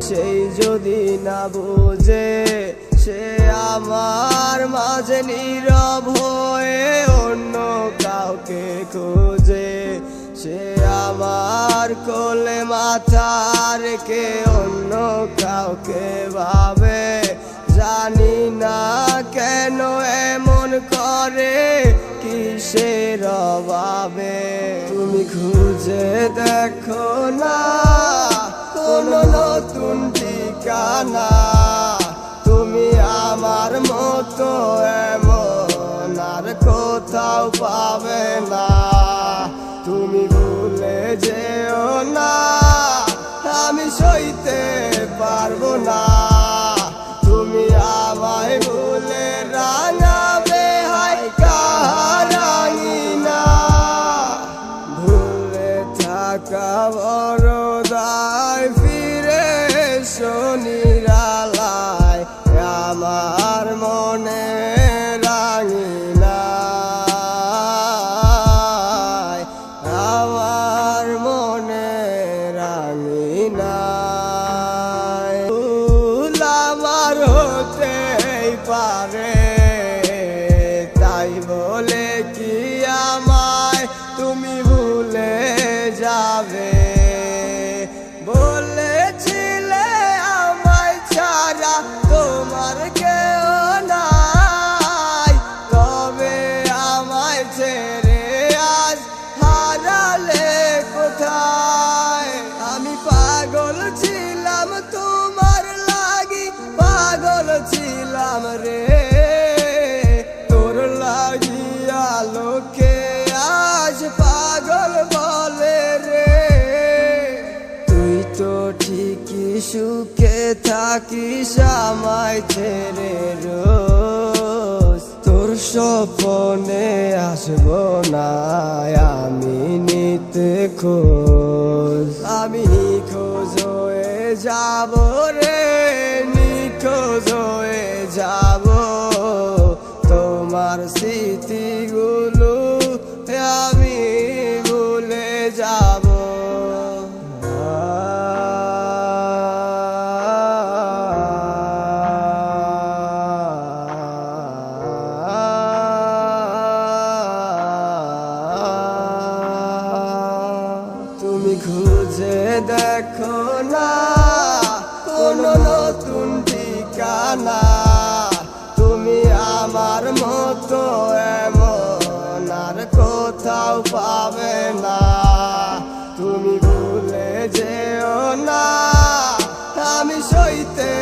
সেই যদি না বুঝে সে আমার মাঝে নীরব হয়ে অন্য কাউকে খোঁজে, সে আমার কোলে মাথা রেখে অন্য কাউকে ভাবে। জানি না কেন এমন করে, কিসের অভাবে। তুমি খুঁজে দেখো না কোনো নতুন ঠিকানা, তুমি আমার মতো এমন আর কোথাও পাবে না। তুমি ভুলে যেও না, আমি সইতে পারবো না। তুমি আমায় ভুলে রাঙাবে হায় কারাঙিনা। ভুলে থাকা বড় দায়, ফিরে এসো নিরালায় আমার মনে রাঙিনা, আমার মনে রাঙিনা। ভুল আমার হতেই পারে, তাই বলে কি আমায় তুমি ভুলে যাবে? বলেছিলে আমায় ছাড়া তোমার কেউ নাই, তবে আমায় ছেড়ে আজ হারালে কোথায়? আমি পাগল ছিলাম তোমার লাগি, পাগল ছিলাম রে তোর লাগিয়া। লোকে আজ পাগল বলে রে। তুই তো ঠিকই সুখে থাকিস আমায় ছেড়ে রোজ, তোর স্বপ্নে আসবো না আমি নিতে খোঁজ। আমি নিখোঁজ হয়ে যাব রে, নিখোঁজ হয়ে যাব। তোমার স্মৃতিগুলো আমি ভুলে যাব। তুমি খুঁজে দেখো না কোনো নতুন ঠিকানা, তুমি আমার মতো এমন আর কোথাও পাবে না। তুমি ভুলে যেও না, আমি সইতে